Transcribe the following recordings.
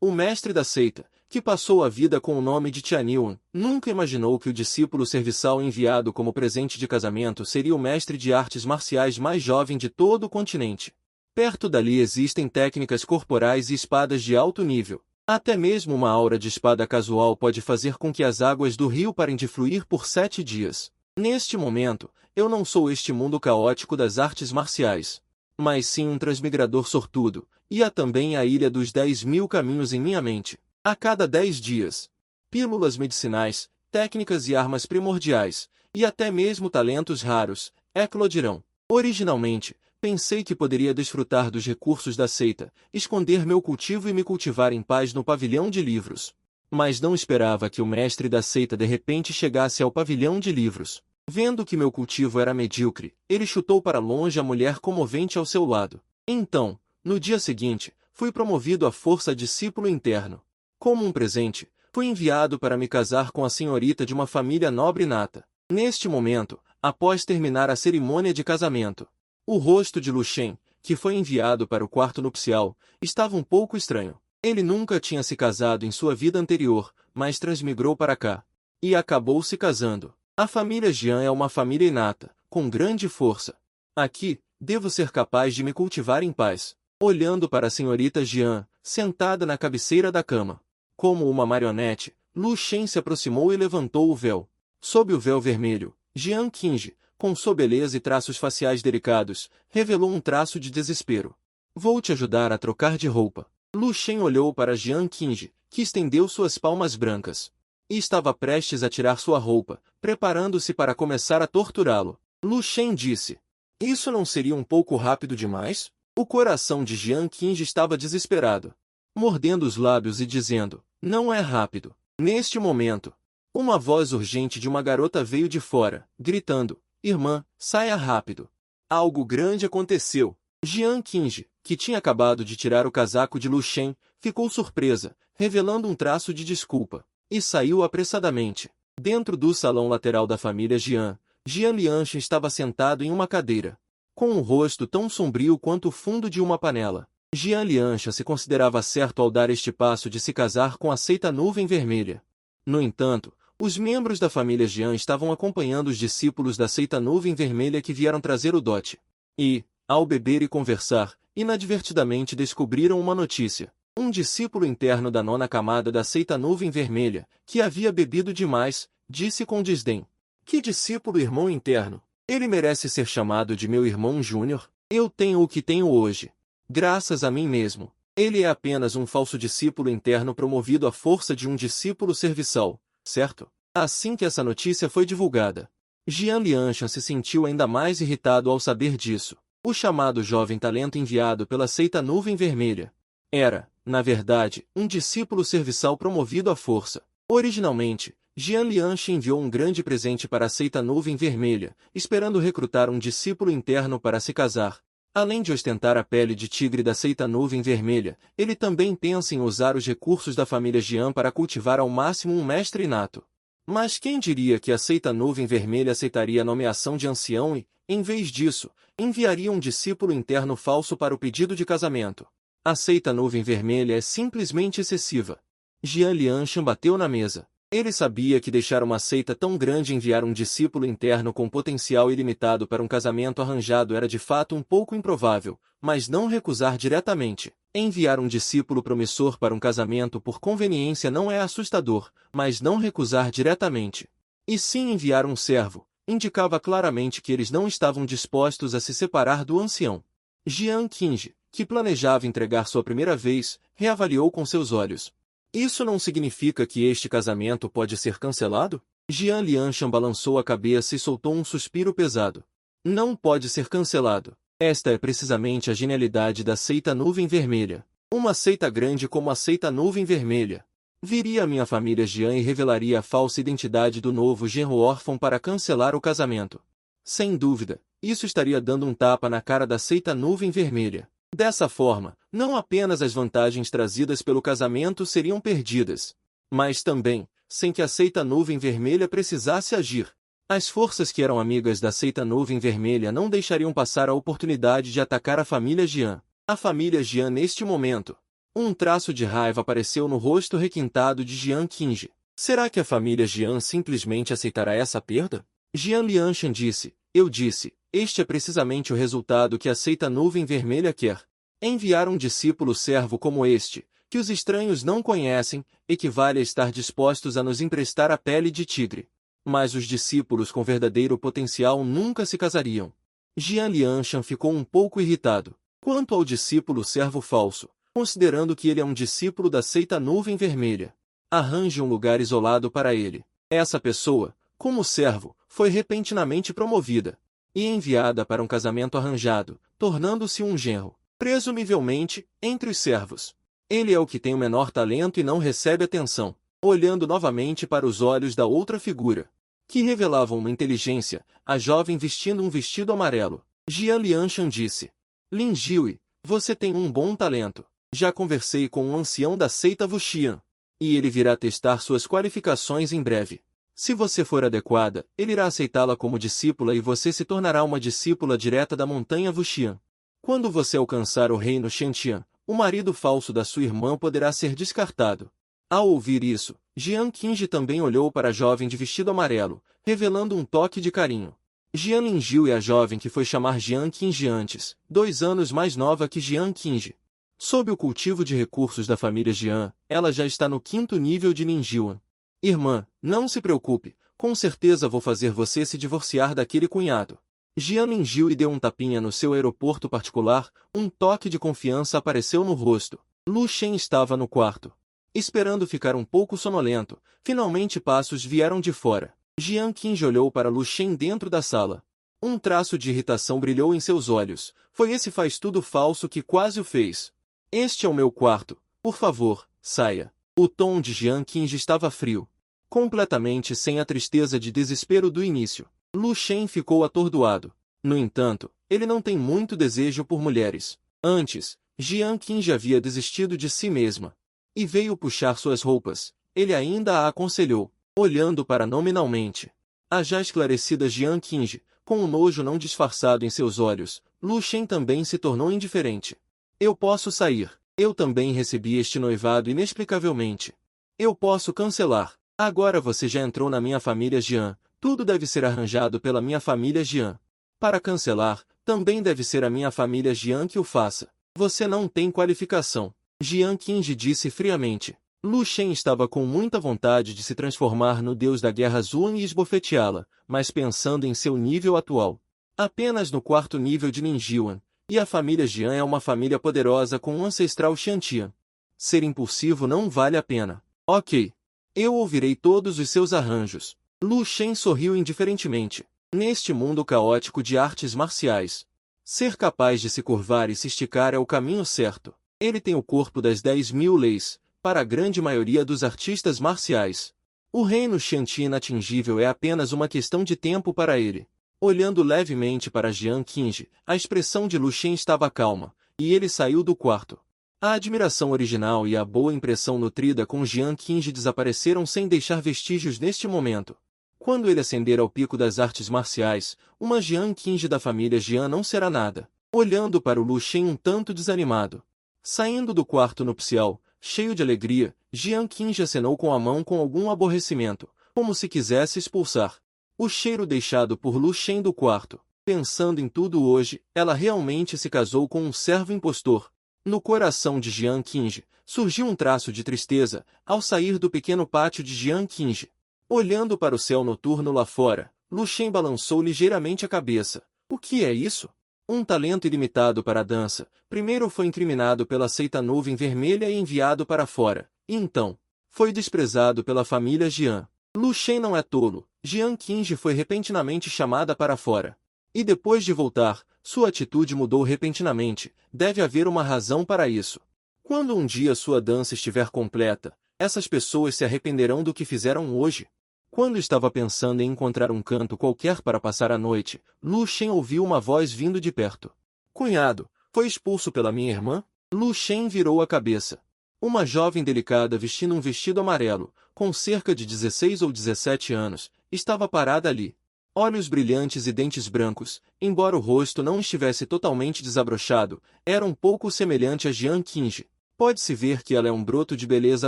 O mestre da seita, que passou a vida com o nome de Tianyuan, nunca imaginou que o discípulo serviçal enviado como presente de casamento seria o mestre de artes marciais mais jovem de todo o continente. Perto dali existem técnicas corporais e espadas de alto nível. Até mesmo uma aura de espada casual pode fazer com que as águas do rio parem de fluir por 7 dias. Neste momento, eu não sou este mundo caótico das artes marciais, mas sim um transmigrador sortudo, e há também a Ilha dos 10.000 caminhos em minha mente. A cada 10 dias, pílulas medicinais, técnicas e armas primordiais, e até mesmo talentos raros, eclodirão. Originalmente, pensei que poderia desfrutar dos recursos da seita, esconder meu cultivo e me cultivar em paz no pavilhão de livros. Mas não esperava que o mestre da seita de repente chegasse ao pavilhão de livros. Vendo que meu cultivo era medíocre, ele chutou para longe a mulher comovente ao seu lado. Então, no dia seguinte, fui promovido à força discípulo interno. Como um presente, fui enviado para me casar com a senhorita de uma família nobre nata. Neste momento, após terminar a cerimônia de casamento, o rosto de Lu Shen, que foi enviado para o quarto nupcial, estava um pouco estranho. Ele nunca tinha se casado em sua vida anterior, mas transmigrou para cá. E acabou se casando. A família Jian é uma família inata, com grande força. Aqui, devo ser capaz de me cultivar em paz. Olhando para a senhorita Jian, sentada na cabeceira da cama. Como uma marionete, Lu Shen se aproximou e levantou o véu. Sob o véu vermelho, Jian Qingji, com sua beleza e traços faciais delicados, revelou um traço de desespero. Vou te ajudar a trocar de roupa. Lu Shen olhou para Jian Qingji, que estendeu suas palmas brancas. E estava prestes a tirar sua roupa, preparando-se para começar a torturá-lo. Lu Shen disse: Isso não seria um pouco rápido demais? O coração de Jian Qingji estava desesperado, mordendo os lábios e dizendo: Não é rápido. Neste momento, uma voz urgente de uma garota veio de fora, gritando: Irmã, saia rápido. Algo grande aconteceu. Jian Qingji, que tinha acabado de tirar o casaco de Lu Shen, ficou surpresa, revelando um traço de desculpa, e saiu apressadamente. Dentro do salão lateral da família Jian, Jian Lianshan estava sentado em uma cadeira, com um rosto tão sombrio quanto o fundo de uma panela. Jian Lianshan se considerava certo ao dar este passo de se casar com a seita Nuvem Vermelha. No entanto, os membros da família Jian estavam acompanhando os discípulos da seita Nuvem Vermelha que vieram trazer o dote. E, ao beber e conversar, inadvertidamente descobriram uma notícia. Um discípulo interno da 9ª camada da seita Nuvem Vermelha, que havia bebido demais, disse com desdém: Que discípulo irmão interno? Ele merece ser chamado de meu irmão júnior? Eu tenho o que tenho hoje, graças a mim mesmo. Ele é apenas um falso discípulo interno promovido à força de um discípulo serviçal, certo? Assim que essa notícia foi divulgada, Jian Lianshan se sentiu ainda mais irritado ao saber disso. O chamado jovem talento enviado pela seita Nuvem Vermelha era, na verdade, um discípulo serviçal promovido à força. Originalmente, Jian Lianshan enviou um grande presente para a seita Nuvem Vermelha, esperando recrutar um discípulo interno para se casar. Além de ostentar a pele de tigre da seita Nuvem Vermelha, ele também pensa em usar os recursos da família Jian para cultivar ao máximo um mestre inato. Mas quem diria que a seita Nuvem Vermelha aceitaria a nomeação de ancião e, em vez disso, enviaria um discípulo interno falso para o pedido de casamento? A seita Nuvem Vermelha é simplesmente excessiva. Jian Lianshan bateu na mesa. Ele sabia que deixar uma seita tão grande enviar um discípulo interno com potencial ilimitado para um casamento arranjado era de fato um pouco improvável, mas não recusar diretamente. Enviar um discípulo promissor para um casamento por conveniência não é assustador, mas não recusar diretamente, e sim enviar um servo, indicava claramente que eles não estavam dispostos a se separar do ancião. Jian Qingji, que planejava entregar sua primeira vez, reavaliou com seus olhos. Isso não significa que este casamento pode ser cancelado? Jian Lianshan balançou a cabeça e soltou um suspiro pesado. Não pode ser cancelado. Esta é precisamente a genialidade da seita Nuvem Vermelha. Uma seita grande como a seita Nuvem Vermelha. Viria a minha família Jian e revelaria a falsa identidade do novo genro órfão para cancelar o casamento. Sem dúvida, isso estaria dando um tapa na cara da seita Nuvem Vermelha. Dessa forma, não apenas as vantagens trazidas pelo casamento seriam perdidas, mas também, sem que a seita Nuvem Vermelha precisasse agir, as forças que eram amigas da seita Nuvem Vermelha não deixariam passar a oportunidade de atacar a família Jian. A família Jian neste momento Um traço de raiva apareceu no rosto requintado de Jiang Qingji. Será que a família Jiang simplesmente aceitará essa perda? Jiang Lianshan disse, eu disse, este é precisamente o resultado que a seita Nuvem Vermelha quer. Enviar um discípulo servo como este, que os estranhos não conhecem, equivale a estar dispostos a nos emprestar a pele de tigre. Mas os discípulos com verdadeiro potencial nunca se casariam. Jiang Lianshan ficou um pouco irritado. Quanto ao discípulo servo falso, considerando que ele é um discípulo da seita Nuvem Vermelha, arranje um lugar isolado para ele. Essa pessoa, como servo, foi repentinamente promovida e enviada para um casamento arranjado, tornando-se um genro, presumivelmente, entre os servos. Ele é o que tem o menor talento e não recebe atenção. Olhando novamente para os olhos da outra figura, que revelavam uma inteligência, a jovem vestindo um vestido amarelo, Jiang Lianshan disse, Lin Jiui, você tem um bom talento. Já conversei com um ancião da seita Wuxian, e ele virá testar suas qualificações em breve. Se você for adequada, ele irá aceitá-la como discípula e você se tornará uma discípula direta da montanha Wuxian. Quando você alcançar o reino Xiantian, o marido falso da sua irmã poderá ser descartado. Ao ouvir isso, Jiang Qingji também olhou para a jovem de vestido amarelo, revelando um toque de carinho. Jiang Linjiu é a jovem que foi chamar Jiang Qingji antes, 2 anos mais nova que Jiang Qingji. Sob o cultivo de recursos da família Jiang, ela já está no 5º nível de Ninjiuan. Irmã, não se preocupe, com certeza vou fazer você se divorciar daquele cunhado. Jiang Linjiu lhe deu um tapinha no seu aeroporto particular, um toque de confiança apareceu no rosto. Lu Shen estava no quarto, esperando ficar um pouco sonolento. Finalmente passos vieram de fora. Jiang Qingji olhou para Lu Shen dentro da sala. Um traço de irritação brilhou em seus olhos. Foi esse faz-tudo falso que quase o fez. Este é o meu quarto. Por favor, saia. O tom de Jiang Qingji estava frio, completamente sem a tristeza de desespero do início. Lu Shen ficou atordoado. No entanto, ele não tem muito desejo por mulheres. Antes, Jiang Qingji havia desistido de si mesma e veio puxar suas roupas. Ele ainda a aconselhou, olhando para nominalmente a já esclarecida Jiang Qingji, com um nojo não disfarçado em seus olhos. Lu Shen também se tornou indiferente. Eu posso sair. Eu também recebi este noivado inexplicavelmente. Eu posso cancelar. Agora você já entrou na minha família Jiang. Tudo deve ser arranjado pela minha família Jiang. Para cancelar, também deve ser a minha família Jiang que o faça. Você não tem qualificação. Jiang Qingji disse friamente. Lu Shen estava com muita vontade de se transformar no deus da guerra Zuan e esbofeteá-la, mas pensando em seu nível atual. Apenas no 4º nível de Ninjiuan, e a família Jiang é uma família poderosa com um ancestral Xiantian. Ser impulsivo não vale a pena. Ok. Eu ouvirei todos os seus arranjos. Lu Shen sorriu indiferentemente. Neste mundo caótico de artes marciais, ser capaz de se curvar e se esticar é o caminho certo. Ele tem o corpo das 10.000 leis, para a grande maioria dos artistas marciais. O reino Xiantian inatingível é apenas uma questão de tempo para ele. Olhando levemente para Jiang Qingji, a expressão de Lu Shen estava calma, e ele saiu do quarto. A admiração original e a boa impressão nutrida com Jiang Qingji desapareceram sem deixar vestígios neste momento. Quando ele ascender ao pico das artes marciais, uma Jiang Qingji da família Jiang não será nada. Olhando para o Lu Shen um tanto desanimado. Saindo do quarto nupcial, cheio de alegria, Jiang Qingji acenou com a mão com algum aborrecimento, como se quisesse expulsar o cheiro deixado por Lu Shen do quarto. Pensando em tudo hoje, ela realmente se casou com um servo impostor. No coração de Jiang Qingji, surgiu um traço de tristeza, ao sair do pequeno pátio de Jiang Qingji. Olhando para o céu noturno lá fora, Lu Shen balançou ligeiramente a cabeça. O que é isso? Um talento ilimitado para a dança. Primeiro foi incriminado pela seita Nuvem Vermelha e enviado para fora. E então, foi desprezado pela família Jiang. Lu Shen não é tolo. Jiang Qingji foi repentinamente chamada para fora. E depois de voltar, sua atitude mudou repentinamente. Deve haver uma razão para isso. Quando um dia sua dança estiver completa, essas pessoas se arrependerão do que fizeram hoje. Quando estava pensando em encontrar um canto qualquer para passar a noite, Lu Shen ouviu uma voz vindo de perto. Cunhado, foi expulso pela minha irmã? Lu Shen virou a cabeça. Uma jovem delicada vestindo um vestido amarelo, com cerca de 16 ou 17 anos, estava parada ali. Olhos brilhantes e dentes brancos, embora o rosto não estivesse totalmente desabrochado, era um pouco semelhante a Jiang Qingji. Pode-se ver que ela é um broto de beleza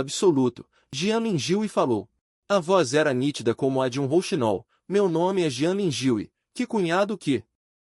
absoluto. Jian Lingjiu falou. A voz era nítida como a de um rouxinol. Meu nome é Jian Lingjiu. Que cunhado que?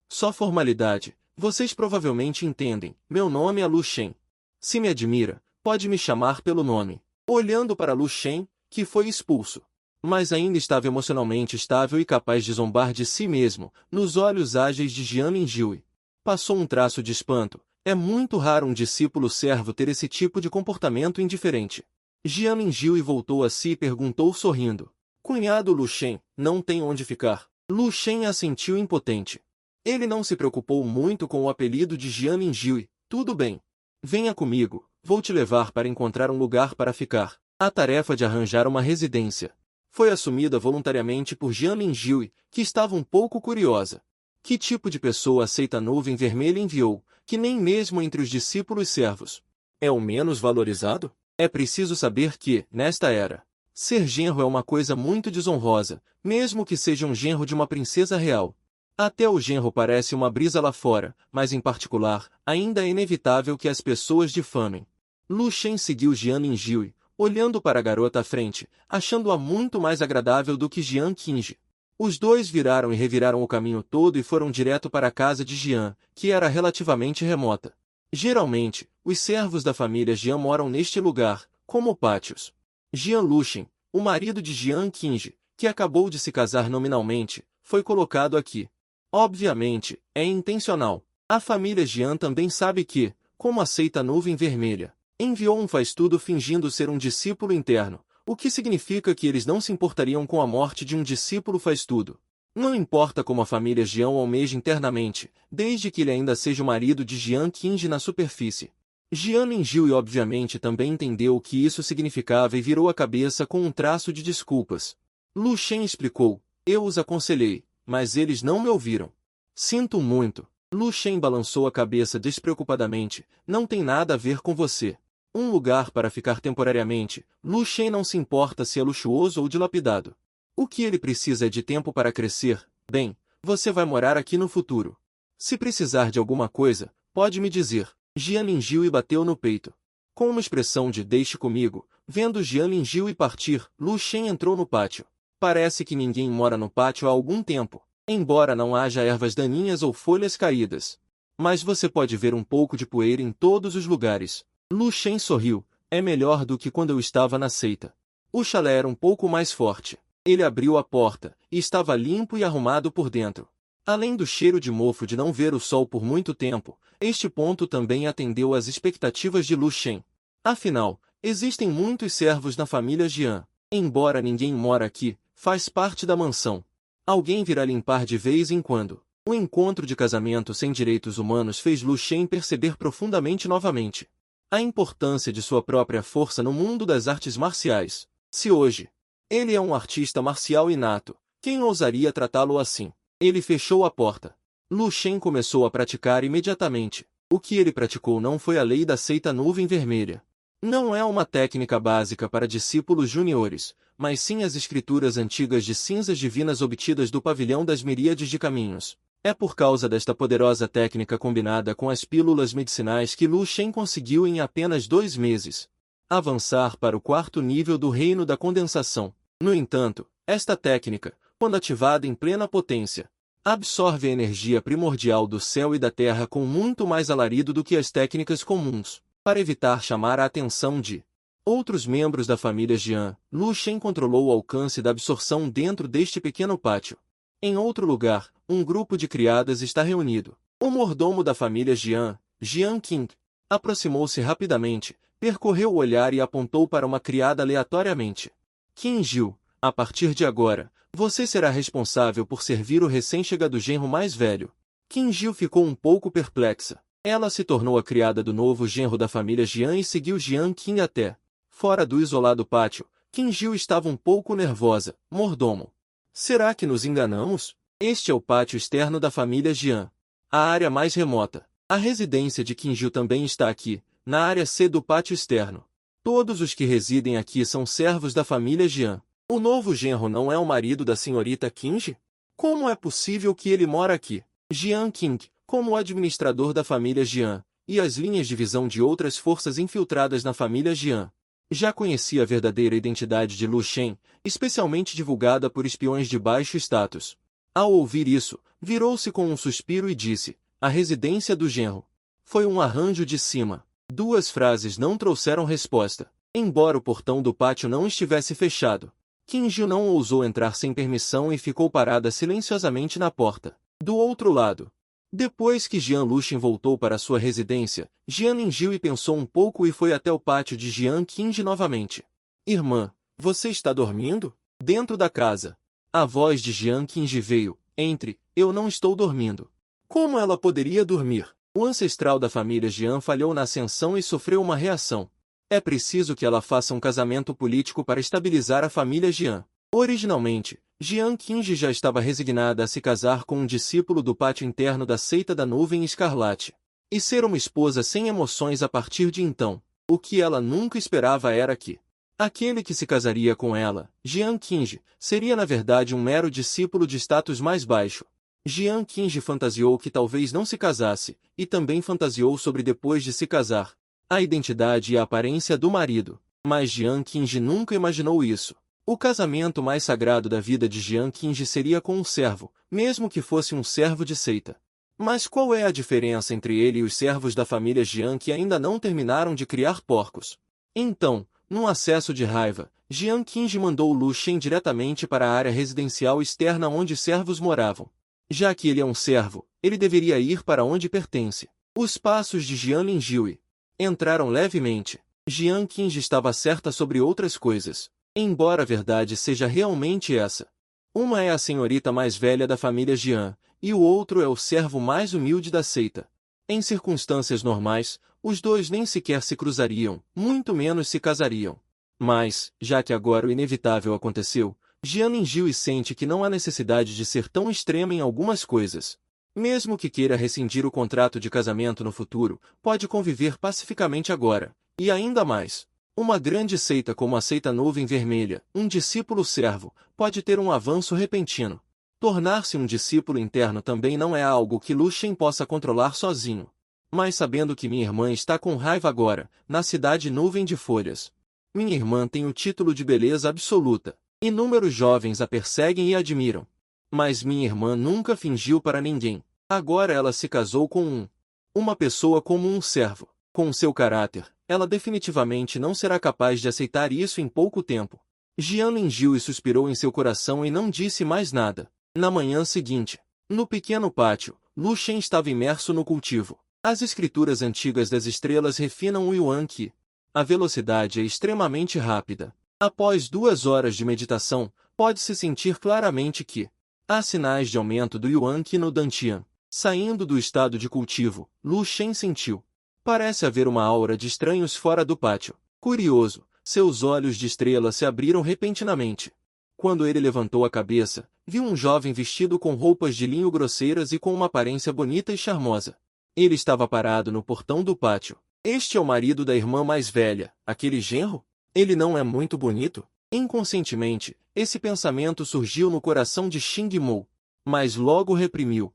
Só formalidade. Vocês provavelmente entendem. Meu nome é Lu Shen. Se me admira, pode me chamar pelo nome. Olhando para Lu Shen, que foi expulso. Mas ainda estava emocionalmente estável e capaz de zombar de si mesmo, nos olhos ágeis de Jian Lingjiu. Passou um traço de espanto. É muito raro um discípulo servo ter esse tipo de comportamento indiferente. Jian Lingjiu voltou a si e perguntou sorrindo. Cunhado Lu Shen, não tem onde ficar. Lu Shen assentiu impotente. Ele não se preocupou muito com o apelido de Jian Lingjiu. Tudo bem. Venha comigo, vou te levar para encontrar um lugar para ficar. A tarefa de arranjar uma residência foi assumida voluntariamente por Jian Lingjiu, que estava um pouco curiosa. Que tipo de pessoa aceita a nuvem vermelha enviou, que nem mesmo entre os discípulos servos é o menos valorizado? É preciso saber que, nesta era, ser genro é uma coisa muito desonrosa, mesmo que seja um genro de uma princesa real. Até o genro parece uma brisa lá fora, mas em particular, ainda é inevitável que as pessoas difamem. Lu Shen seguiu Jian Lingjiu, olhando para a garota à frente, achando-a muito mais agradável do que Jian Qingji. Os dois viraram e reviraram o caminho todo e foram direto para a casa de Jian, que era relativamente remota. Geralmente, os servos da família Jian moram neste lugar, como pátios. Jian Luchen, o marido de Jian Qingji, que acabou de se casar nominalmente, foi colocado aqui. Obviamente, é intencional. A família Jian também sabe que, como aceita a nuvem vermelha, enviou um faz-tudo fingindo ser um discípulo interno, o que significa que eles não se importariam com a morte de um discípulo faz-tudo. Não importa como a família Jian o almeja internamente, desde que ele ainda seja o marido de Jian Qingji na superfície. Jian Lingjiu obviamente também entendeu o que isso significava e virou a cabeça com um traço de desculpas. Lu Shen explicou, eu os aconselhei, mas eles não me ouviram. Sinto muito. Lu Shen balançou a cabeça despreocupadamente, não tem nada a ver com você. Um lugar para ficar temporariamente, Lu Shen não se importa se é luxuoso ou dilapidado. O que ele precisa é de tempo para crescer. Bem, você vai morar aqui no futuro. Se precisar de alguma coisa, pode me dizer. Jian Lingjiu bateu no peito. Com uma expressão de deixe comigo, vendo Jian Lingjiu partir, Lu Shen entrou no pátio. Parece que ninguém mora no pátio há algum tempo, embora não haja ervas daninhas ou folhas caídas. Mas você pode ver um pouco de poeira em todos os lugares. Lu Shen sorriu, é melhor do que quando eu estava na seita. O chalé era um pouco mais forte. Ele abriu a porta, e estava limpo e arrumado por dentro. Além do cheiro de mofo de não ver o sol por muito tempo, este ponto também atendeu às expectativas de Lu Shen. Afinal, existem muitos servos na família Jian. Embora ninguém mora aqui, faz parte da mansão. Alguém virá limpar de vez em quando. O encontro de casamento sem direitos humanos fez Lu Shen perceber profundamente novamente a importância de sua própria força no mundo das artes marciais. Se hoje ele é um artista marcial inato, quem ousaria tratá-lo assim? Ele fechou a porta. Lu Shen começou a praticar imediatamente. O que ele praticou não foi a lei da seita nuvem vermelha. Não é uma técnica básica para discípulos juniores, mas sim as escrituras antigas de cinzas divinas obtidas do pavilhão das miríades de caminhos. É por causa desta poderosa técnica combinada com as pílulas medicinais que Lu Shen conseguiu em apenas 2 meses avançar para o 4º nível do reino da condensação. No entanto, esta técnica, quando ativada em plena potência, absorve a energia primordial do céu e da terra com muito mais alarido do que as técnicas comuns. Para evitar chamar a atenção de outros membros da família Jian, Lu Shen controlou o alcance da absorção dentro deste pequeno pátio. Em outro lugar, um grupo de criadas está reunido. O mordomo da família Jian, Jian Qing, aproximou-se rapidamente, percorreu o olhar e apontou para uma criada aleatoriamente. Qingjiu, a partir de agora, você será responsável por servir o recém-chegado genro mais velho. Qingjiu ficou um pouco perplexa. Ela se tornou a criada do novo genro da família Jian e seguiu Jian Qing até fora do isolado pátio. Qingjiu estava um pouco nervosa. Mordomo. Será que nos enganamos? Este é o pátio externo da família Jian. A área mais remota. A residência de Qingjiu também está aqui, na área C do pátio externo. Todos os que residem aqui são servos da família Jian. O novo genro não é o marido da senhorita Qingji? Como é possível que ele mora aqui? Jian Qing, como administrador da família Jian, e as linhas de visão de outras forças infiltradas na família Jian. Já conhecia a verdadeira identidade de Lu Shen, especialmente divulgada por espiões de baixo status. Ao ouvir isso, virou-se com um suspiro e disse: a residência do genro. Foi um arranjo de cima. Duas frases não trouxeram resposta. Embora o portão do pátio não estivesse fechado, Qin Ji não ousou entrar sem permissão e ficou parada silenciosamente na porta. Do outro lado. Depois que Jian Luxin voltou para sua residência, Jian Ningjiu pensou um pouco e foi até o pátio de Jian Qinji novamente. Irmã, você está dormindo? Dentro da casa. A voz de Jian Qinji veio. Entre, eu não estou dormindo. Como ela poderia dormir? O ancestral da família Jian falhou na ascensão e sofreu uma reação. É preciso que ela faça um casamento político para estabilizar a família Jian. Originalmente, Jian Qinji já estava resignada a se casar com um discípulo do pátio interno da seita da Nuvem Escarlate. E ser uma esposa sem emoções a partir de então. O que ela nunca esperava era que aquele que se casaria com ela, Jian Qinji, seria na verdade um mero discípulo de status mais baixo. Jian Qinji fantasiou que talvez não se casasse, e também fantasiou sobre depois de se casar, a identidade e a aparência do marido. Mas Jian Qinji nunca imaginou isso. O casamento mais sagrado da vida de Jian Qinji seria com um servo, mesmo que fosse um servo de seita. Mas qual é a diferença entre ele e os servos da família Jian que ainda não terminaram de criar porcos? Então, num acesso de raiva, Jian Qinji mandou Lu Shen diretamente para a área residencial externa onde servos moravam. Já que ele é um servo, ele deveria ir para onde pertence. Os passos de Jian Ningjiu entraram levemente. Jian Qinji estava certa sobre outras coisas. Embora a verdade seja realmente essa. Uma é a senhorita mais velha da família Jian, e o outro é o servo mais humilde da seita. Em circunstâncias normais, os dois nem sequer se cruzariam, muito menos se casariam. Mas, já que agora o inevitável aconteceu, Jian Ningjiu sente que não há necessidade de ser tão extrema em algumas coisas. Mesmo que queira rescindir o contrato de casamento no futuro, pode conviver pacificamente agora. E ainda mais. Uma grande seita como a seita Nuvem Vermelha, um discípulo servo, pode ter um avanço repentino. Tornar-se um discípulo interno também não é algo que Lu Shen possa controlar sozinho. Mas sabendo que minha irmã está com raiva agora, na cidade Nuvem de Folhas. Minha irmã tem o título de beleza absoluta. Inúmeros jovens a perseguem e admiram. Mas minha irmã nunca fingiu para ninguém. Agora ela se casou com uma pessoa como um servo. Com seu caráter, ela definitivamente não será capaz de aceitar isso em pouco tempo. Jian Ningjiu suspirou em seu coração e não disse mais nada. Na manhã seguinte, no pequeno pátio, Lu Shen estava imerso no cultivo. As escrituras antigas das estrelas refinam o Yuan Qi. A velocidade é extremamente rápida. Após 2 horas de meditação, pode-se sentir claramente que há sinais de aumento do Yuan Qi no Dantian. Saindo do estado de cultivo, Lu Shen sentiu. Parece haver uma aura de estranhos fora do pátio. Curioso, seus olhos de estrela se abriram repentinamente. Quando ele levantou a cabeça, viu um jovem vestido com roupas de linho grosseiras e com uma aparência bonita e charmosa. Ele estava parado no portão do pátio. Este é o marido da irmã mais velha, aquele genro? Ele não é muito bonito? Inconscientemente, esse pensamento surgiu no coração de Xing Mo. Mas logo reprimiu.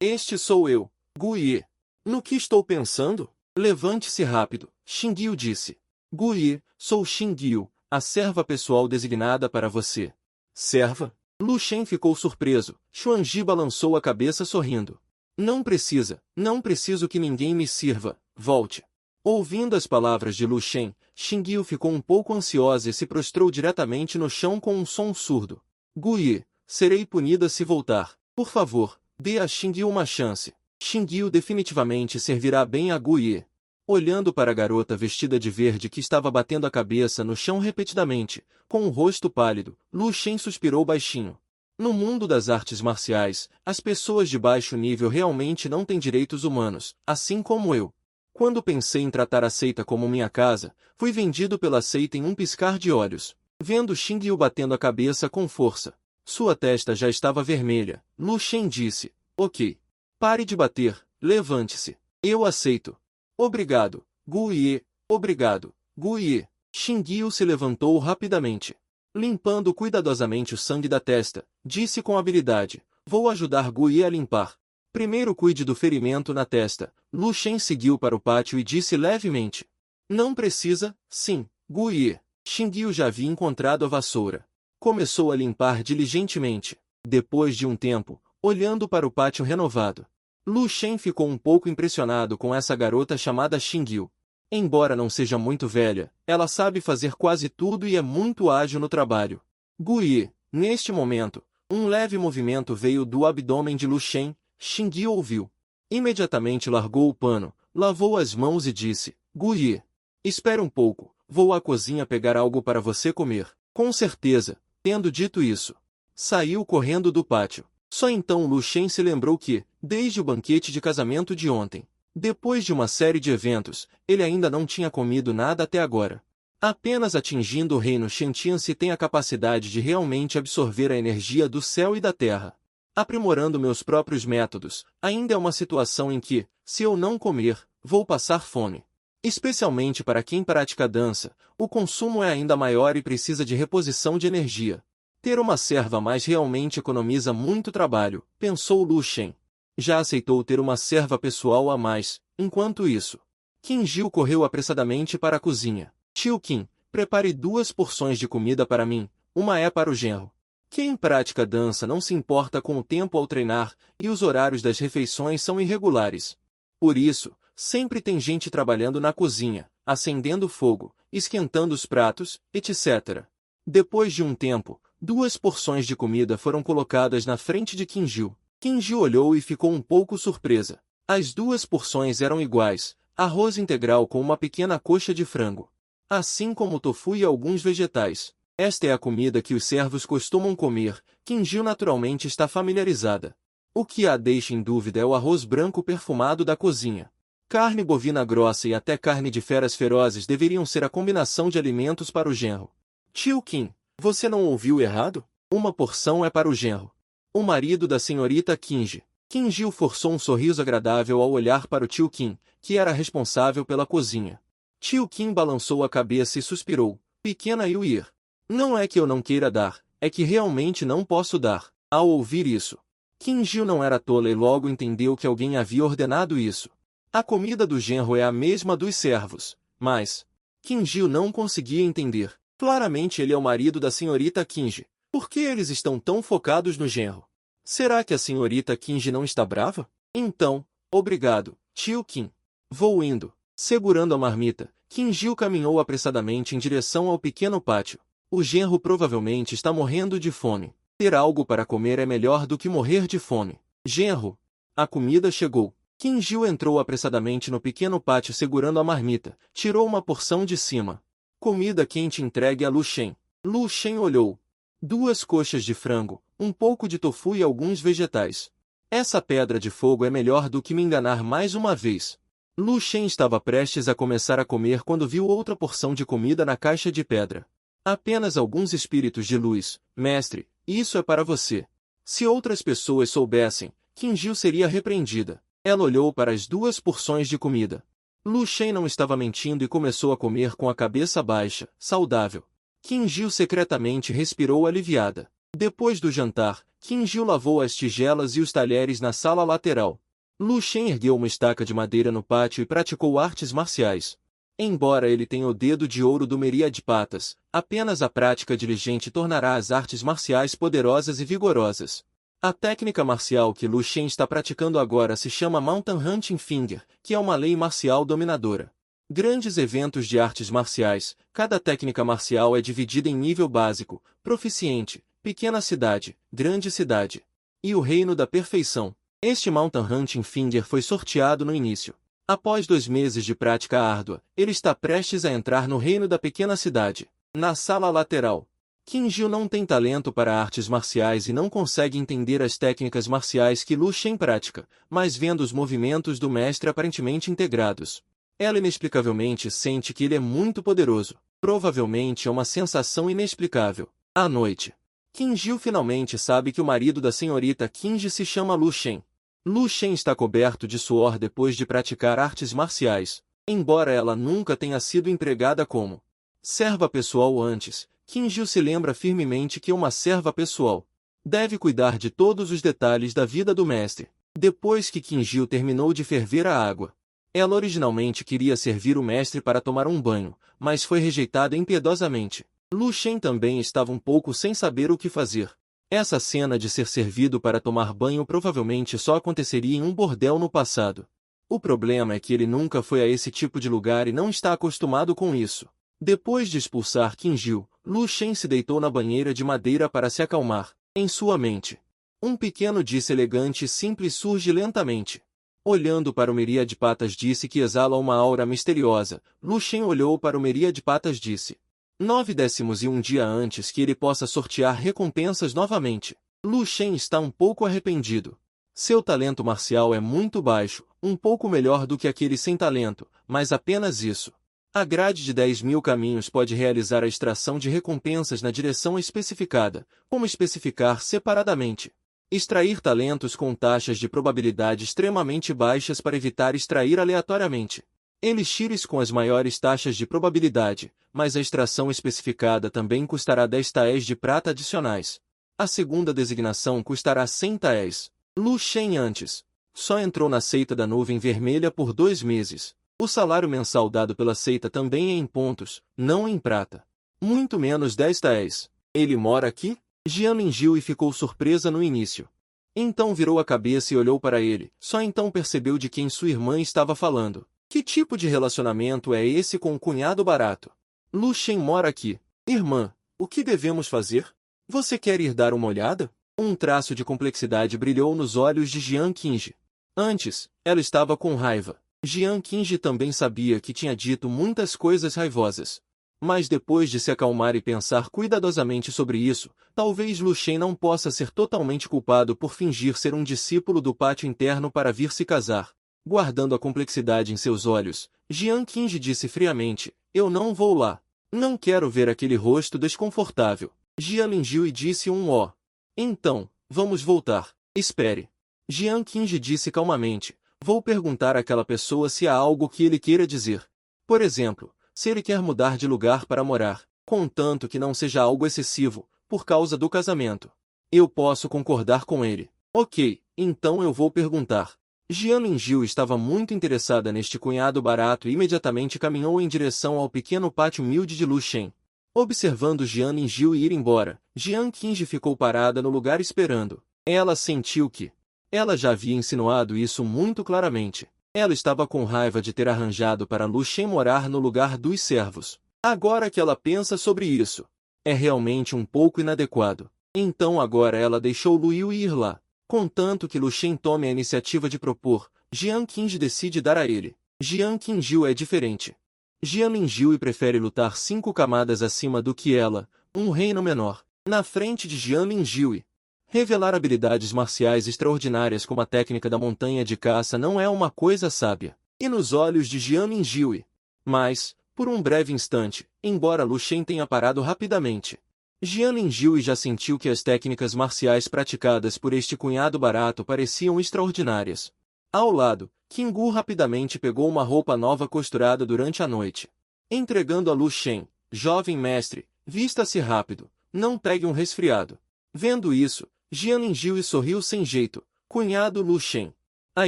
Este sou eu, Gu Ye. No que estou pensando? Levante-se rápido, Xing Yu disse. Gu Ye, sou Xing Yu, a serva pessoal designada para você. Serva? Lu Shen ficou surpreso. Xuanji balançou a cabeça sorrindo. Não preciso que ninguém me sirva, volte. Ouvindo as palavras de Lu Shen, Xing Yu ficou um pouco ansiosa e se prostrou diretamente no chão com um som surdo. Gu Ye, serei punida se voltar. Por favor, dê a Xing Yu uma chance. Xing Yu definitivamente servirá bem a Gu Ye. Olhando para a garota vestida de verde que estava batendo a cabeça no chão repetidamente, com o rosto pálido, Lu Shen suspirou baixinho. No mundo das artes marciais, as pessoas de baixo nível realmente não têm direitos humanos, assim como eu. Quando pensei em tratar a seita como minha casa, fui vendido pela seita em um piscar de olhos. Vendo Xing Yu batendo a cabeça com força. Sua testa já estava vermelha. Lu Shen disse, ok. Pare de bater, levante-se. Eu aceito. Obrigado, Gu Ye, obrigado, Gu Ye. Xing Yu se levantou rapidamente. Limpando cuidadosamente o sangue da testa, disse com habilidade, vou ajudar Gu Ye a limpar. Primeiro cuide do ferimento na testa. Lu Shen seguiu para o pátio e disse levemente. Não precisa, sim, Guye. Xingyu já havia encontrado a vassoura. Começou a limpar diligentemente. Depois de um tempo, olhando para o pátio renovado, Lu Shen ficou um pouco impressionado com essa garota chamada Xingyu. Embora não seja muito velha, ela sabe fazer quase tudo e é muito ágil no trabalho. Guye, neste momento, um leve movimento veio do abdômen de Lu Shen. Xingyu ouviu. Imediatamente largou o pano, lavou as mãos e disse, Guye, espere um pouco, vou à cozinha pegar algo para você comer. Com certeza, tendo dito isso, saiu correndo do pátio. Só então Lu Shen se lembrou que, desde o banquete de casamento de ontem, depois de uma série de eventos, ele ainda não tinha comido nada até agora. Apenas atingindo o reino Shantian se tem a capacidade de realmente absorver a energia do céu e da terra. Aprimorando meus próprios métodos, ainda é uma situação em que, se eu não comer, vou passar fome. Especialmente para quem pratica dança, o consumo é ainda maior e precisa de reposição de energia. Ter uma serva a mais realmente economiza muito trabalho, pensou Lu Shen. Já aceitou ter uma serva pessoal a mais, enquanto isso. Qin Jiu correu apressadamente para a cozinha. Tio Qin, prepare 2 porções de comida para mim, uma é para o genro. Quem pratica dança não se importa com o tempo ao treinar, e os horários das refeições são irregulares. Por isso, sempre tem gente trabalhando na cozinha, acendendo fogo, esquentando os pratos, etc. Depois de um tempo, 2 porções de comida foram colocadas na frente de Qin Jiu. Qin Jiu olhou e ficou um pouco surpresa. As 2 porções eram iguais, arroz integral com uma pequena coxa de frango, assim como tofu e alguns vegetais. Esta é a comida que os servos costumam comer. Qin Jiu naturalmente está familiarizada. O que a deixa em dúvida é o arroz branco perfumado da cozinha. Carne bovina grossa e até carne de feras ferozes deveriam ser a combinação de alimentos para o genro. Tio Qin, você não ouviu errado? Uma porção é para o genro, o marido da senhorita Qinji. Qin Jiu forçou um sorriso agradável ao olhar para o tio Qin, que era responsável pela cozinha. Tio Qin balançou a cabeça e suspirou. Pequena Yuir. Não é que eu não queira dar, é que realmente não posso dar. Ao ouvir isso, Qin Jiu não era tola e logo entendeu que alguém havia ordenado isso. A comida do genro é a mesma dos servos, mas Qin Jiu não conseguia entender. Claramente ele é o marido da senhorita Qinji. Por que eles estão tão focados no genro? Será que a senhorita Qinji não está brava? Então, obrigado, tio Qin. Vou indo. Segurando a marmita, Qin Jiu caminhou apressadamente em direção ao pequeno pátio. O genro provavelmente está morrendo de fome. Ter algo para comer é melhor do que morrer de fome. Genro! A comida chegou. Qin Jiu entrou apressadamente no pequeno pátio segurando a marmita. Tirou uma porção de cima. Comida quente entregue a Lu Shen. Lu Shen olhou. 2 coxas de frango, um pouco de tofu e alguns vegetais. Essa pedra de fogo é melhor do que me enganar mais uma vez. Lu Shen estava prestes a começar a comer quando viu outra porção de comida na caixa de pedra. Apenas alguns espíritos de luz, mestre, isso é para você. Se outras pessoas soubessem, Qin Jiu seria repreendida. Ela olhou para as 2 porções de comida. Lu Shen não estava mentindo e começou a comer com a cabeça baixa, saudável. Qin Jiu secretamente respirou aliviada. Depois do jantar, Qin Jiu lavou as tigelas e os talheres na sala lateral. Lu Shen ergueu uma estaca de madeira no pátio e praticou artes marciais. Embora ele tenha o dedo de ouro do Meria de Patas, apenas a prática diligente tornará as artes marciais poderosas e vigorosas. A técnica marcial que Lu Shen está praticando agora se chama Mountain Hunting Finger, que é uma lei marcial dominadora. Grandes eventos de artes marciais, cada técnica marcial é dividida em nível básico, proficiente, pequena cidade, grande cidade e o reino da perfeição. Este Mountain Hunting Finger foi sorteado no início. Após 2 meses de prática árdua, ele está prestes a entrar no reino da pequena cidade. Na sala lateral, Qin Jiu não tem talento para artes marciais e não consegue entender as técnicas marciais que Lu Shen pratica, mas vendo os movimentos do mestre aparentemente integrados, ela inexplicavelmente sente que ele é muito poderoso. Provavelmente é uma sensação inexplicável. À noite, Qin Jiu finalmente sabe que o marido da senhorita Qinji se chama Lu Shen. Lu Shen está coberto de suor depois de praticar artes marciais. Embora ela nunca tenha sido empregada como serva pessoal antes, Qin Jiu se lembra firmemente que uma serva pessoal deve cuidar de todos os detalhes da vida do mestre. Depois que Qingyu terminou de ferver a água, ela originalmente queria servir o mestre para tomar um banho, mas foi rejeitada impiedosamente. Lu Shen também estava um pouco sem saber o que fazer. Essa cena de ser servido para tomar banho provavelmente só aconteceria em um bordel no passado. O problema é que ele nunca foi a esse tipo de lugar e não está acostumado com isso. Depois de expulsar Qingyu, Lu Shen se deitou na banheira de madeira para se acalmar. Em sua mente, um pequeno disse elegante e simples surge lentamente. Olhando para o Miríade de Patas disse que exala uma aura misteriosa. Lu Shen olhou para o Miríade de Patas disse: 9 décimos e um dia antes que ele possa sortear recompensas novamente. Lu Shen está um pouco arrependido. Seu talento marcial é muito baixo, um pouco melhor do que aquele sem talento, mas apenas isso. A grade de 10.000 caminhos pode realizar a extração de recompensas na direção especificada, como especificar separadamente. Extrair talentos com taxas de probabilidade extremamente baixas para evitar extrair aleatoriamente. Elixires com as maiores taxas de probabilidade, mas a extração especificada também custará 10 taéis de prata adicionais. A segunda designação custará 100 taéis. Lu Shen antes só entrou na seita da nuvem vermelha por 2 meses. O salário mensal dado pela seita também é em pontos, não em prata. Muito menos 10 taéis. Ele mora aqui? Jian Lingiu e ficou surpresa no início. Então virou a cabeça e olhou para ele. Só então percebeu de quem sua irmã estava falando. Que tipo de relacionamento é esse com o cunhado barato? Lu Shen mora aqui. Irmã, o que devemos fazer? Você quer ir dar uma olhada? Um traço de complexidade brilhou nos olhos de Jian Qingji. Antes, ela estava com raiva. Jian Qingji também sabia que tinha dito muitas coisas raivosas. Mas depois de se acalmar e pensar cuidadosamente sobre isso, talvez Lu Shen não possa ser totalmente culpado por fingir ser um discípulo do pátio interno para vir se casar. Guardando a complexidade em seus olhos, Jian Qingji disse friamente: eu não vou lá. Não quero ver aquele rosto desconfortável. Jian Lingiu disse um ó. Então, vamos voltar. Espere. Jian Qingji disse calmamente: vou perguntar àquela pessoa se há algo que ele queira dizer. Por exemplo, se ele quer mudar de lugar para morar, contanto que não seja algo excessivo, por causa do casamento. Eu posso concordar com ele. Ok, então eu vou perguntar. Jian Lingiu estava muito interessada neste cunhado barato e imediatamente caminhou em direção ao pequeno pátio humilde de Lu Shen. Observando Jian Lingiu ir embora, Jian Qingji ficou parada no lugar esperando. Ela sentiu que ela já havia insinuado isso muito claramente. Ela estava com raiva de ter arranjado para Lu Shen morar no lugar dos servos. Agora que ela pensa sobre isso, é realmente um pouco inadequado. Então agora ela deixou Lu Yu ir lá. Contanto que Lu Shen tome a iniciativa de propor, Jian Qingji decide dar a ele. Jian Qingjiu é diferente. Jian Lingiu prefere lutar 5 camadas acima do que ela, um reino menor, na frente de Jian Lingiu. Revelar habilidades marciais extraordinárias como a técnica da montanha de caça não é uma coisa sábia. E nos olhos de Jian Lingiu. Mas, por um breve instante, embora Lu Shen tenha parado rapidamente, Jian Lingiu já sentiu que as técnicas marciais praticadas por este cunhado barato pareciam extraordinárias. Ao lado, Qinggu rapidamente pegou uma roupa nova costurada durante a noite. Entregando a Lu Shen: jovem mestre, vista-se rápido, não pegue um resfriado. Vendo isso, Jian Lingiu sorriu sem jeito. Cunhado Lu Shen, a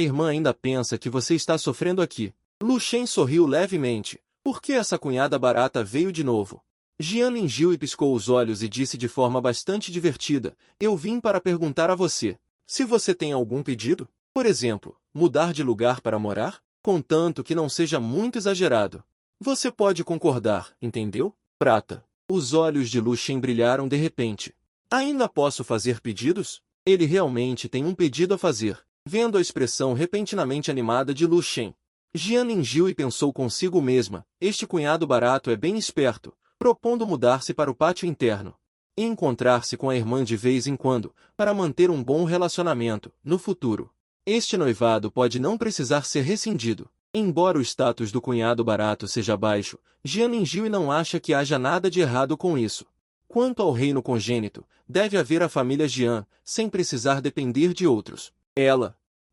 irmã ainda pensa que você está sofrendo aqui. Lu Shen sorriu levemente. Por que essa cunhada barata veio de novo? Jian Lingiu piscou os olhos e disse de forma bastante divertida: eu vim para perguntar a você se você tem algum pedido. Por exemplo, mudar de lugar para morar? Contanto que não seja muito exagerado. Você pode concordar, entendeu? Prata. Os olhos de Lu Shen brilharam de repente. Ainda posso fazer pedidos? Ele realmente tem um pedido a fazer. Vendo a expressão repentinamente animada de Lu Shen, Jian Lingiu pensou consigo mesma: este cunhado barato é bem esperto, propondo mudar-se para o pátio interno e encontrar-se com a irmã de vez em quando, para manter um bom relacionamento, no futuro. Este noivado pode não precisar ser rescindido. Embora o status do cunhado barato seja baixo, Jian Lingiu não acha que haja nada de errado com isso. Quanto ao reino congênito, deve haver a família Jian, sem precisar depender de outros.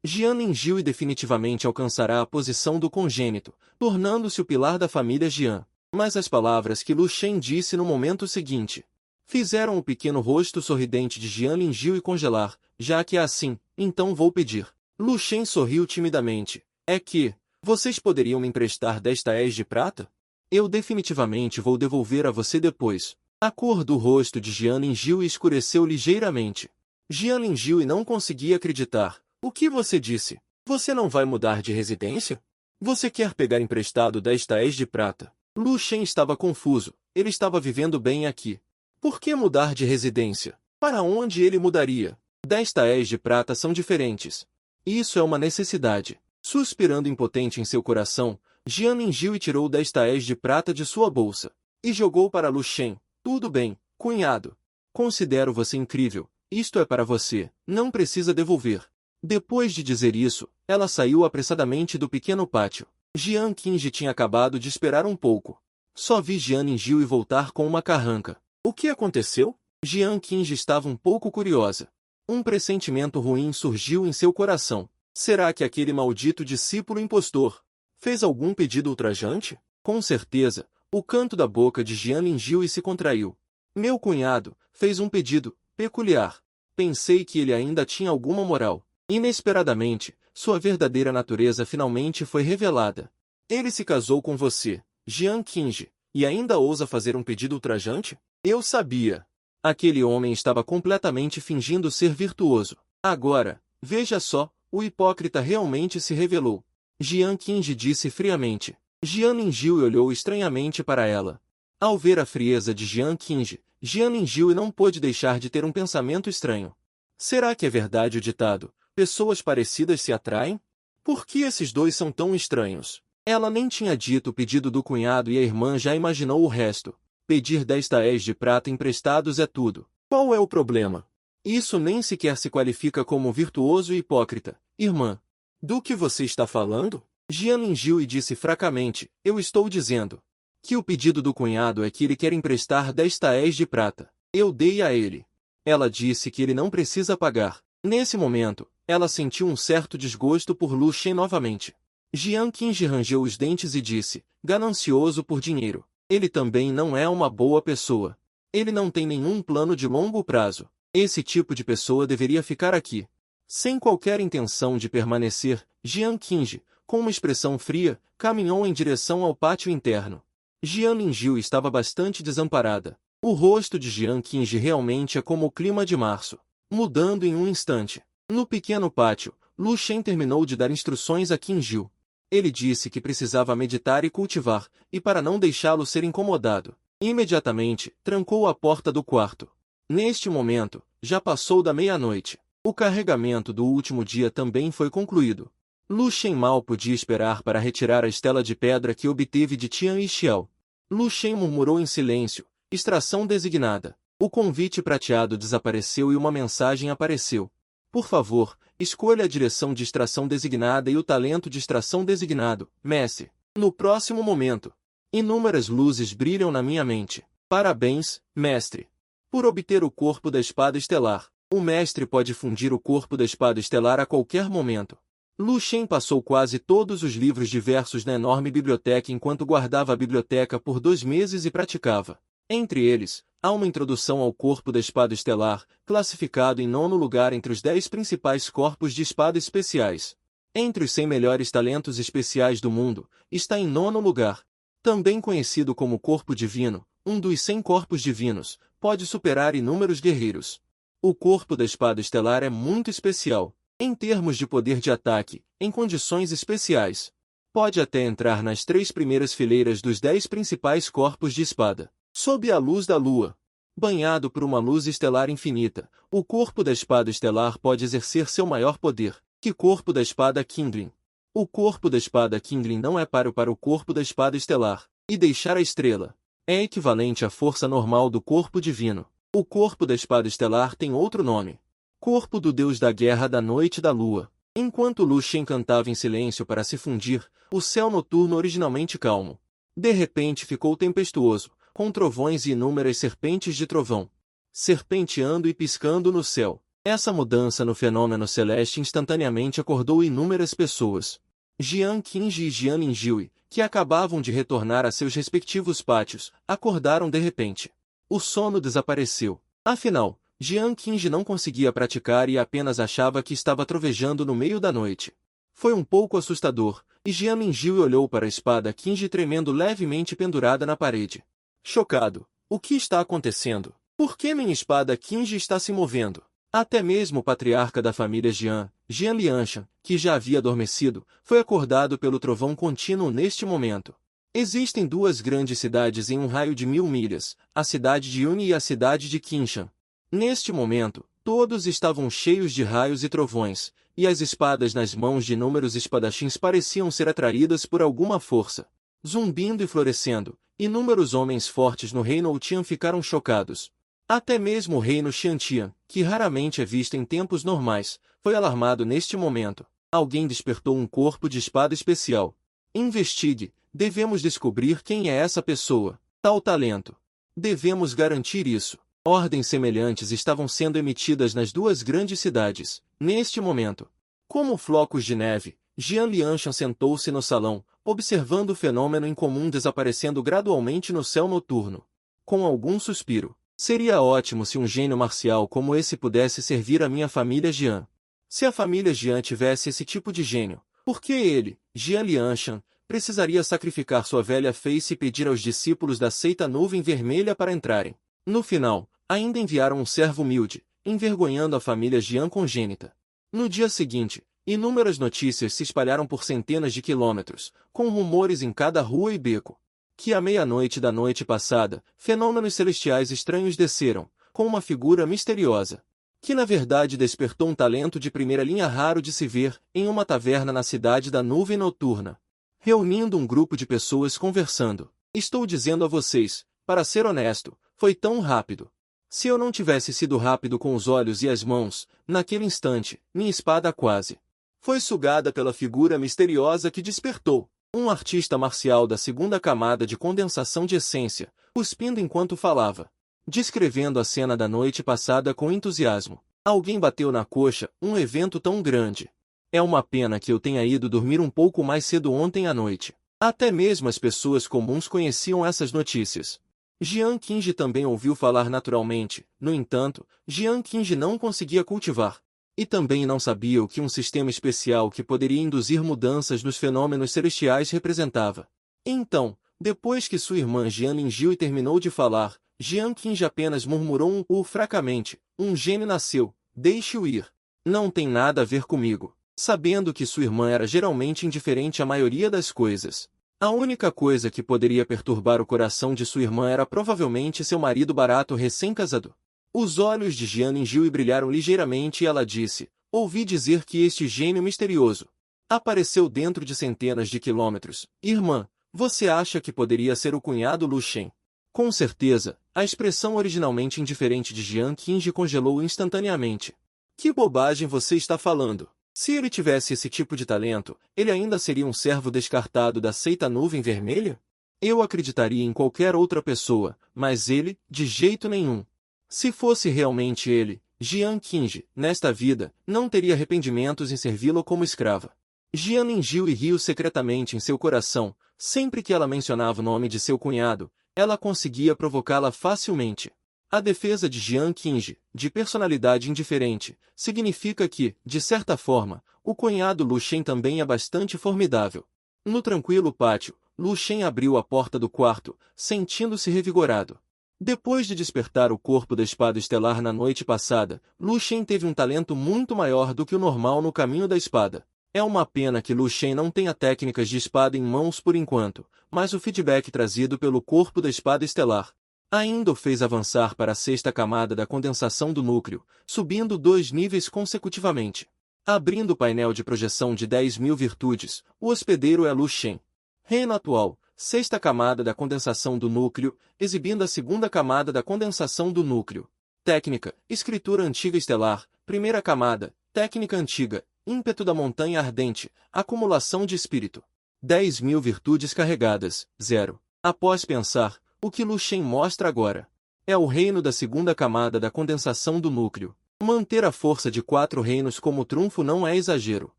Jian Lingiu definitivamente alcançará a posição do congênito, tornando-se o pilar da família Jian. Mas as palavras que Lu Shen disse no momento seguinte fizeram o pequeno rosto sorridente de Jian Lingiu congelar. Já que é assim, então vou pedir. Lu Shen sorriu timidamente. É que, vocês poderiam me emprestar 10 taéis de prata? Eu definitivamente vou devolver a você depois. A cor do rosto de Jian Lingjiu escureceu ligeiramente. Jian Lingjiu não conseguia acreditar. O que você disse? Você não vai mudar de residência? Você quer pegar emprestado 10 taéis de prata? Lu Shen estava confuso. Ele estava vivendo bem aqui. Por que mudar de residência? Para onde ele mudaria? 10 taéis de prata são diferentes. Isso é uma necessidade. Suspirando impotente em seu coração, Jian Lingjiu tirou 10 taéis de prata de sua bolsa e jogou para Lu Shen. Tudo bem, cunhado. Considero você incrível. Isto é para você. Não precisa devolver. Depois de dizer isso, ela saiu apressadamente do pequeno pátio. Jian Qingji tinha acabado de esperar um pouco. Só vi Jian Lingjiu voltar com uma carranca. O que aconteceu? Jian Qingji estava um pouco curiosa. Um pressentimento ruim surgiu em seu coração. Será que aquele maldito discípulo impostor fez algum pedido ultrajante? Com certeza, o canto da boca de Jian Lingjiu se contraiu. Meu cunhado fez um pedido peculiar. Pensei que ele ainda tinha alguma moral. Inesperadamente, sua verdadeira natureza finalmente foi revelada. Ele se casou com você, Jian Qingji, e ainda ousa fazer um pedido ultrajante? Eu sabia. Aquele homem estava completamente fingindo ser virtuoso. Agora, veja só, o hipócrita realmente se revelou. Jian Qingji disse friamente. Jian Lingjiu olhou estranhamente para ela. Ao ver a frieza de Jian Qingji, Jian Lingjiu não pôde deixar de ter um pensamento estranho. Será que é verdade o ditado? Pessoas parecidas se atraem? Por que esses dois são tão estranhos? Ela nem tinha dito o pedido do cunhado e a irmã já imaginou o resto. Pedir 10 taéis de prata emprestados é tudo. Qual é o problema? Isso nem sequer se qualifica como virtuoso e hipócrita. Irmã, do que você está falando? Jian Lingjiu disse fracamente, eu estou dizendo que o pedido do cunhado é que ele quer emprestar 10 taéis de prata. Eu dei a ele. Ela disse que ele não precisa pagar. Nesse momento, ela sentiu um certo desgosto por Lu Shen novamente. Jian Qingji rangeu os dentes e disse, ganancioso por dinheiro. Ele também não é uma boa pessoa. Ele não tem nenhum plano de longo prazo. Esse tipo de pessoa deveria ficar aqui. Sem qualquer intenção de permanecer, Jian Qingji, com uma expressão fria, caminhou em direção ao pátio interno. Jian Lingjiu estava bastante desamparada. O rosto de Jian Qingji realmente é como o clima de março, mudando em um instante. No pequeno pátio, Lu Shen terminou de dar instruções a Qingjiu. Ele disse que precisava meditar e cultivar, e para não deixá-lo ser incomodado, imediatamente trancou a porta do quarto. Neste momento, já passou da meia-noite. O carregamento do último dia também foi concluído. Lu Shen mal podia esperar para retirar a estela de pedra que obteve de Tian Yixiao. Lu Shen murmurou em silêncio, extração designada. O convite prateado desapareceu e uma mensagem apareceu. Por favor, escolha a direção de extração designada e o talento de extração designado, mestre. No próximo momento, inúmeras luzes brilham na minha mente. Parabéns, mestre. Por obter o corpo da espada estelar, o mestre pode fundir o corpo da espada estelar a qualquer momento. Lu Shen passou quase todos os livros diversos na enorme biblioteca enquanto guardava a biblioteca por 2 meses e praticava. Entre eles, há uma introdução ao corpo da espada estelar, classificado em 9º lugar entre os 10 principais corpos de espada especiais. Entre os 100 melhores talentos especiais do mundo, está em 9º lugar. Também conhecido como corpo divino, um dos 100 corpos divinos, pode superar inúmeros guerreiros. O corpo da espada estelar é muito especial, em termos de poder de ataque, em condições especiais. Pode até entrar nas 3 primeiras fileiras dos 10 principais corpos de espada. Sob a luz da lua, banhado por uma luz estelar infinita, o corpo da espada estelar pode exercer seu maior poder, que corpo da espada Kindling. O corpo da espada Kindling não é páreo para o corpo da espada estelar, e deixar a estrela é equivalente à força normal do corpo divino. O corpo da espada estelar tem outro nome. Corpo do deus da guerra da noite e da lua. Enquanto Lu Shen cantava em silêncio para se fundir, o céu noturno originalmente calmo, de repente ficou tempestuoso, com trovões e inúmeras serpentes de trovão, serpenteando e piscando no céu. Essa mudança no fenômeno celeste instantaneamente acordou inúmeras pessoas. Jian Qingji e Jian Lingjiu, que acabavam de retornar a seus respectivos pátios, acordaram de repente. O sono desapareceu. Afinal, Jiang Qingji não conseguia praticar e apenas achava que estava trovejando no meio da noite. Foi um pouco assustador, e Jian Minjiu olhou para a espada Qingji tremendo levemente pendurada na parede. Chocado. O que está acontecendo? Por que minha espada Qingji está se movendo? Até mesmo o patriarca da família Jian, Jian Lianshan, que já havia adormecido, foi acordado pelo trovão contínuo neste momento. Existem duas grandes cidades em um raio de 1000 milhas, a cidade de Yuni e a cidade de Qinshan. Neste momento, todos estavam cheios de raios e trovões, e as espadas nas mãos de inúmeros espadachins pareciam ser atraídas por alguma força. Zumbindo e florescendo, inúmeros homens fortes no reino Tian ficaram chocados. Até mesmo o reino Xiantian, que raramente é visto em tempos normais, foi alarmado neste momento. Alguém despertou um corpo de espada especial. Investigue, devemos descobrir quem é essa pessoa. Tal talento. Devemos garantir isso. Ordens semelhantes estavam sendo emitidas nas duas grandes cidades, neste momento. Como flocos de neve, Jian Lianshan sentou-se no salão, observando o fenômeno incomum desaparecendo gradualmente no céu noturno. Com algum suspiro. Seria ótimo se um gênio marcial como esse pudesse servir a minha família Jian. Se a família Jian tivesse esse tipo de gênio, por que ele, Jian Lianshan, precisaria sacrificar sua velha feice e pedir aos discípulos da seita Nuvem Vermelha para entrarem? No final, ainda enviaram um servo humilde, envergonhando a família Jian congênita. No dia seguinte, inúmeras notícias se espalharam por centenas de quilômetros, com rumores em cada rua e beco. Que à meia-noite da noite passada, fenômenos celestiais estranhos desceram, com uma figura misteriosa, que na verdade despertou um talento de primeira linha raro de se ver, em uma taverna na cidade da Nuvem Noturna. Reunindo um grupo de pessoas conversando. Estou dizendo a vocês, para ser honesto, foi tão rápido. Se eu não tivesse sido rápido com os olhos e as mãos, naquele instante, minha espada quase foi sugada pela figura misteriosa que despertou. Um artista marcial da segunda camada de condensação de essência, cuspindo enquanto falava. Descrevendo a cena da noite passada com entusiasmo. Alguém bateu na coxa, um evento tão grande. É uma pena que eu tenha ido dormir um pouco mais cedo ontem à noite. Até mesmo as pessoas comuns conheciam essas notícias. Jian Qingji também ouviu falar naturalmente, no entanto, Jian Qingji não conseguia cultivar. E também não sabia o que um sistema especial que poderia induzir mudanças nos fenômenos celestiais representava. Então, depois que sua irmã Jian Linjiu terminou de falar, Jian Qingji apenas murmurou fracamente, um gênio nasceu, deixe-o ir. Não tem nada a ver comigo. Sabendo que sua irmã era geralmente indiferente à maioria das coisas. A única coisa que poderia perturbar o coração de sua irmã era provavelmente seu marido barato recém-casado. Os olhos de Jian Linjiu brilharam ligeiramente e ela disse, ouvi dizer que este gênio misterioso apareceu dentro de centenas de quilômetros. Irmã, você acha que poderia ser o cunhado Lu Shen? Com certeza, a expressão originalmente indiferente de Jian Qingji congelou instantaneamente. Que bobagem você está falando? Se ele tivesse esse tipo de talento, ele ainda seria um servo descartado da seita Nuvem Vermelha? Eu acreditaria em qualquer outra pessoa, mas ele, de jeito nenhum. Se fosse realmente ele, Jian Qingji, nesta vida, não teria arrependimentos em servi-lo como escrava. Jian Linjiu riu secretamente em seu coração, sempre que ela mencionava o nome de seu cunhado, ela conseguia provocá-la facilmente. A defesa de Jian Qingji, de personalidade indiferente, significa que, de certa forma, o cunhado Lu Shen também é bastante formidável. No tranquilo pátio, Lu Shen abriu a porta do quarto, sentindo-se revigorado. Depois de despertar o corpo da espada estelar na noite passada, Lu Shen teve um talento muito maior do que o normal no caminho da espada. É uma pena que Lu Shen não tenha técnicas de espada em mãos por enquanto, mas o feedback trazido pelo corpo da espada estelar ainda o fez avançar para a sexta camada da condensação do núcleo, subindo 2 níveis consecutivamente. Abrindo o painel de projeção de 10.000 virtudes, o hospedeiro é Lu Shen. Reino atual, sexta camada da condensação do núcleo, exibindo a segunda camada da condensação do núcleo. Técnica, escritura antiga estelar, primeira camada, técnica antiga, ímpeto da montanha ardente, acumulação de espírito. 10.000 virtudes carregadas, 0. Após pensar, o que Lu Shen mostra agora é o reino da segunda camada da condensação do núcleo. Manter a força de 4 reinos como trunfo não é exagero.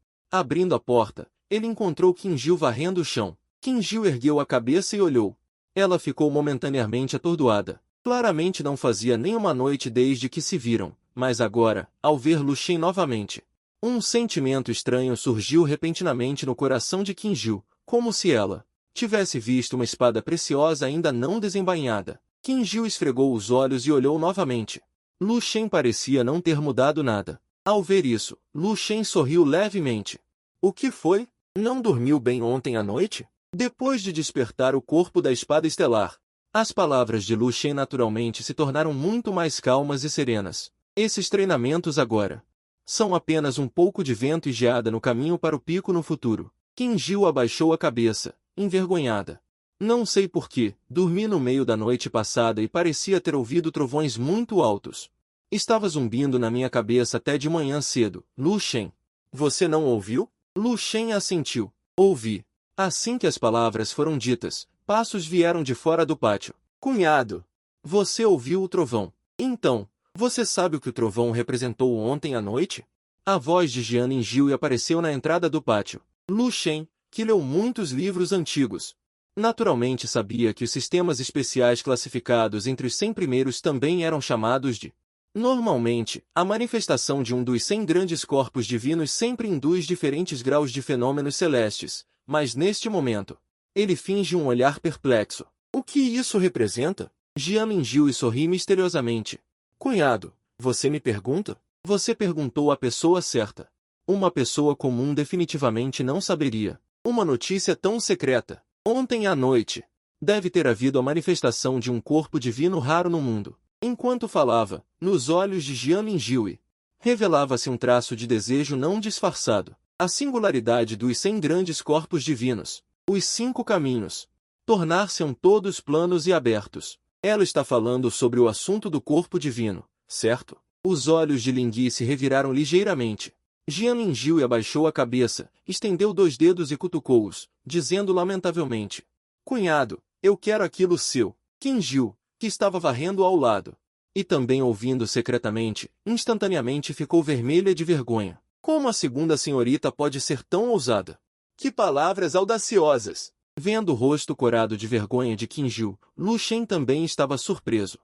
Abrindo a porta, ele encontrou Qingjiu varrendo o chão. Qingjiu ergueu a cabeça e olhou. Ela ficou momentaneamente atordoada. Claramente não fazia nem uma noite desde que se viram, mas agora, ao ver Lu Shen novamente, um sentimento estranho surgiu repentinamente no coração de Qin Jiu, como se ela tivesse visto uma espada preciosa ainda não desembainhada. Qin Jiu esfregou os olhos e olhou novamente. Lu Shen parecia não ter mudado nada. Ao ver isso, Lu Shen sorriu levemente. O que foi? Não dormiu bem ontem à noite? Depois de despertar o corpo da espada estelar, as palavras de Lu Shen naturalmente se tornaram muito mais calmas e serenas. Esses treinamentos agora são apenas um pouco de vento e geada no caminho para o pico no futuro. Qin Jiu abaixou a cabeça, envergonhada. Não sei por que, dormi no meio da noite passada e parecia ter ouvido trovões muito altos. Estava zumbindo na minha cabeça até de manhã cedo. Lu Shen. Você não ouviu? Lu Shen assentiu. Ouvi. Assim que as palavras foram ditas, passos vieram de fora do pátio. Cunhado! Você ouviu o trovão. Então, você sabe o que o trovão representou ontem à noite? A voz de Jian Ningjiu apareceu na entrada do pátio. Lu Shen, que leu muitos livros antigos, naturalmente sabia que os sistemas especiais classificados entre os 100 primeiros também eram chamados de. Normalmente, a manifestação de um dos 100 grandes corpos divinos sempre induz diferentes graus de fenômenos celestes, mas neste momento, ele finge um olhar perplexo. O que isso representa? Jian Ningjiu sorri misteriosamente. Cunhado, você me pergunta? Você perguntou à pessoa certa. Uma pessoa comum definitivamente não saberia. Uma notícia tão secreta. Ontem à noite, deve ter havido a manifestação de um corpo divino raro no mundo. Enquanto falava, nos olhos de Jian Ningjiu revelava-se um traço de desejo não disfarçado. A singularidade dos 100 grandes corpos divinos. Os 5 caminhos. Tornar-se-ão todos planos e abertos. Ela está falando sobre o assunto do corpo divino, certo? Os olhos de Lingyi se reviraram ligeiramente. Jian Ningjiu abaixou a cabeça, estendeu 2 dedos e cutucou-os, dizendo lamentavelmente. Cunhado, eu quero aquilo seu. Qin Jiu, que estava varrendo ao lado. E também ouvindo secretamente, instantaneamente ficou vermelha de vergonha. Como a segunda senhorita pode ser tão ousada? Que palavras audaciosas! Vendo o rosto corado de vergonha de Qin Jiu, Lu Shen também estava surpreso.